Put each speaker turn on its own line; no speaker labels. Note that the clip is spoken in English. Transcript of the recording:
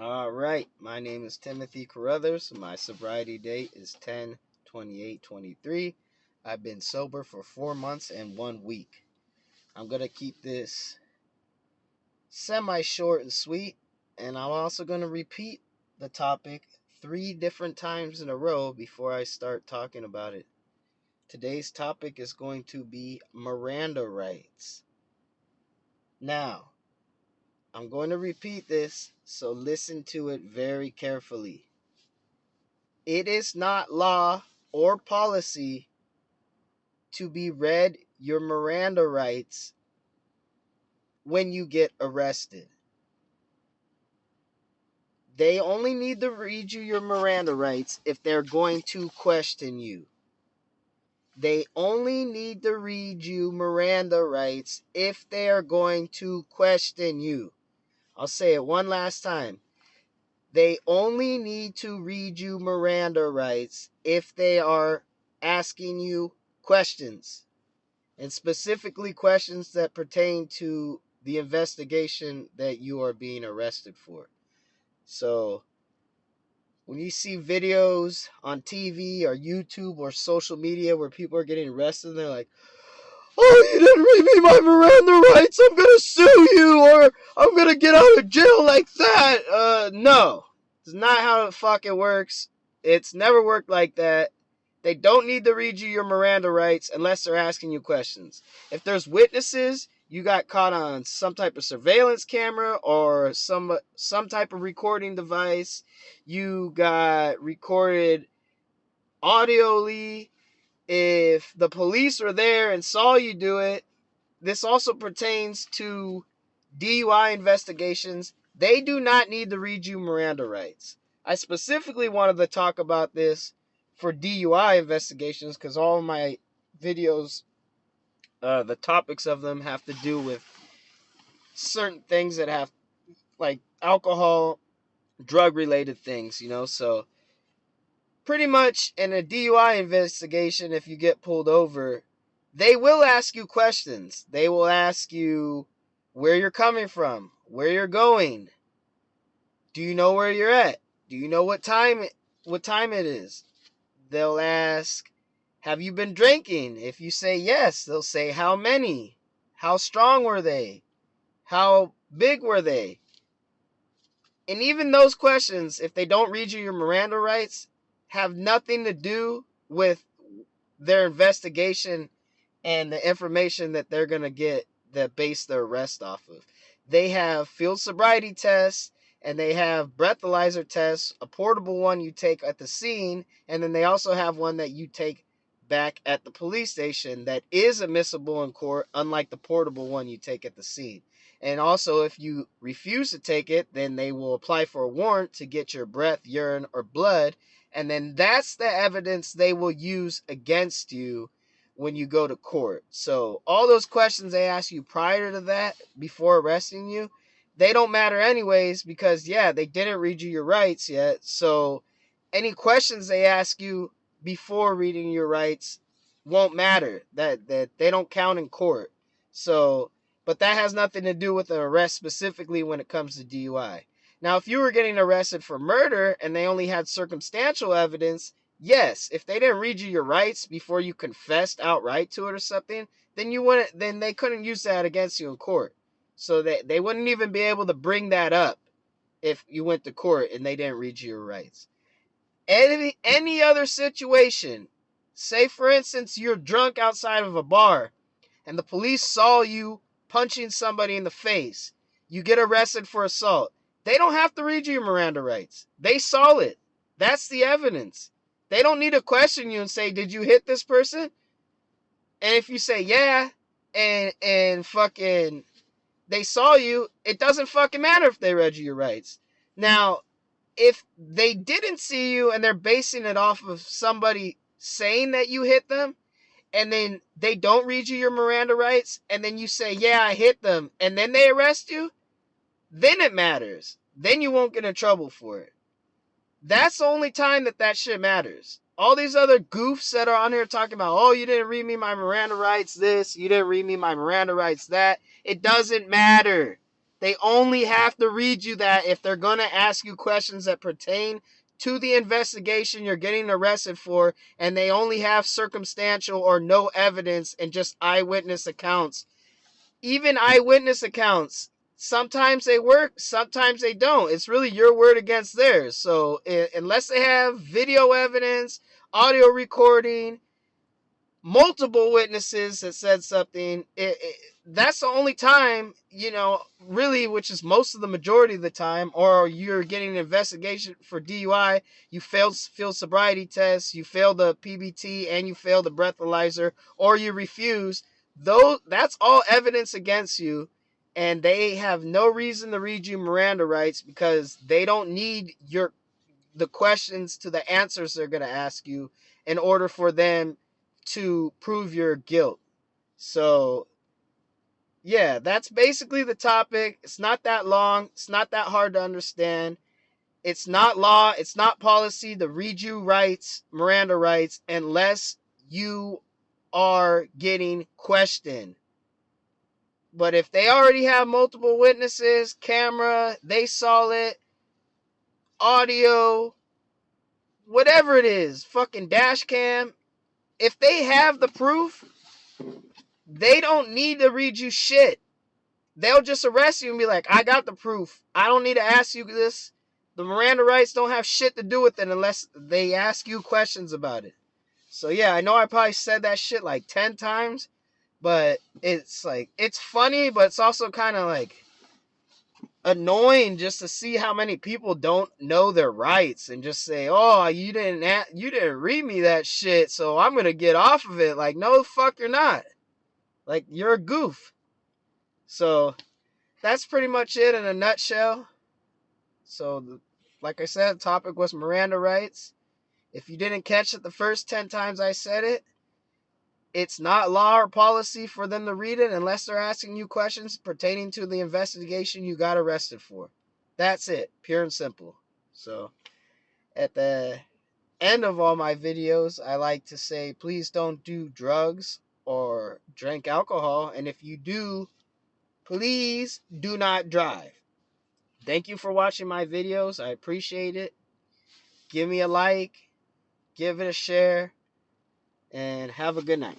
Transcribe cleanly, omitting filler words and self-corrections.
All right, my name is Timothy Carruthers. My sobriety date is 10/28/23. I've been sober for 4 months and 1 week. I'm going to keep this semi short and sweet, and I'm also going to repeat the topic 3 different times in a row before I start talking about it. Today's topic is going to be Miranda rights. Now, I'm going to repeat this, so listen to it very carefully. It is not law or policy to be read your Miranda rights when you get arrested. They only need to read you your Miranda rights if they're going to question you. They only need to read you Miranda rights if they are going to question you. I'll say it one last time. They only need to read you Miranda rights if they are asking you questions, and specifically questions that pertain to the investigation that you are being arrested for. So, when you see videos on TV or YouTube or social media where people are getting arrested and they're like, "Oh, you didn't read me my Miranda rights, I'm going to sue you, or I'm going to get out of jail like that." No. It's not how it fucking works. It's never worked like that. They don't need to read you your Miranda rights unless they're asking you questions. If there's witnesses, you got caught on some type of surveillance camera or some type of recording device, you got recorded audioly. If the police were there and saw you do it, this also pertains to DUI investigations. They do not need to read you Miranda rights. I specifically wanted to talk about this for DUI investigations because all of my videos, the topics of them have to do with certain things that have, like, alcohol, drug-related things, so pretty much in a DUI investigation, if you get pulled over, they will ask you questions. They will ask you where you're coming from, where you're going. Do you know where you're at? Do you know what time it is? They'll ask, have you been drinking? If you say yes, they'll say how many? How strong were they? How big were they? And even those questions, if they don't read you your Miranda rights, have nothing to do with their investigation and the information that they're going to get that base their arrest off of. They have field sobriety tests, and they have breathalyzer tests, a portable one you take at the scene, and then they also have one that you take back at the police station that is admissible in court, unlike the portable one you take at the scene. And also, if you refuse to take it, then they will apply for a warrant to get your breath, urine, or blood, and then that's the evidence they will use against you when you go to court. So all those questions they ask you prior to that, before arresting you, they don't matter anyways, because they didn't read you your rights yet. So any questions they ask you before reading your rights won't matter. That they don't count in court. So, but that has nothing to do with the arrest specifically when it comes to DUI. Now, if you were getting arrested for murder and they only had circumstantial evidence, yes, if they didn't read you your rights before you confessed outright to it or something, then they couldn't use that against you in court. So they wouldn't even be able to bring that up if you went to court and they didn't read you your rights. Any other situation, say for instance you're drunk outside of a bar and the police saw you punching somebody in the face, you get arrested for assault. They don't have to read you your Miranda rights. They saw it. That's the evidence. They don't need to question you and say, did you hit this person? And if you say yeah, and fucking they saw you, it doesn't fucking matter if they read you your rights. Now, if they didn't see you and they're basing it off of somebody saying that you hit them, and then they don't read you your Miranda rights, and then you say, yeah, I hit them, and then they arrest you, then it matters. Then you won't get in trouble for it. That's the only time that shit matters. All these other goofs that are on here talking about, oh, you didn't read me my Miranda rights this, you didn't read me my Miranda rights that, it doesn't matter. They only have to read you that if they're going to ask you questions that pertain to the investigation you're getting arrested for, and they only have circumstantial or no evidence and just eyewitness accounts. Even eyewitness accounts, sometimes they work, sometimes they don't. It's really your word against theirs. So unless they have video evidence, audio recording, multiple witnesses that said something, that's the only time, really, which is most of the majority of the time, or you're getting an investigation for DUI, you failed field sobriety tests, you failed the PBT, and you failed the breathalyzer, or you refuse. That's all evidence against you, and they have no reason to read you Miranda rights because they don't need the questions to the answers they're going to ask you in order for them to prove your guilt. So, yeah, that's basically the topic. It's not that long. It's not that hard to understand. It's not law. It's not policy to read you rights, Miranda rights, unless you are getting questioned. But if they already have multiple witnesses, camera, they saw it, audio, whatever it is, fucking dash cam, if they have the proof, they don't need to read you shit. They'll just arrest you and be like, I got the proof. I don't need to ask you this. The Miranda rights don't have shit to do with it unless they ask you questions about it. So yeah, I know I probably said that shit like 10 times, but it's like, it's funny, but it's also kind of like annoying just to see how many people don't know their rights and just say, oh, you didn't read me that shit, so I'm going to get off of it. Like, no, the fuck you're not. Like, you're a goof. So that's pretty much it in a nutshell. So, like I said, the topic was Miranda rights. If you didn't catch it the first 10 times I said it, it's not law or policy for them to read it unless they're asking you questions pertaining to the investigation you got arrested for. That's it, pure and simple. So, at the end of all my videos, I like to say, please don't do drugs or drink alcohol. And if you do, please do not drive. Thank you for watching my videos. I appreciate it. Give me a like, give it a share, and have a good night.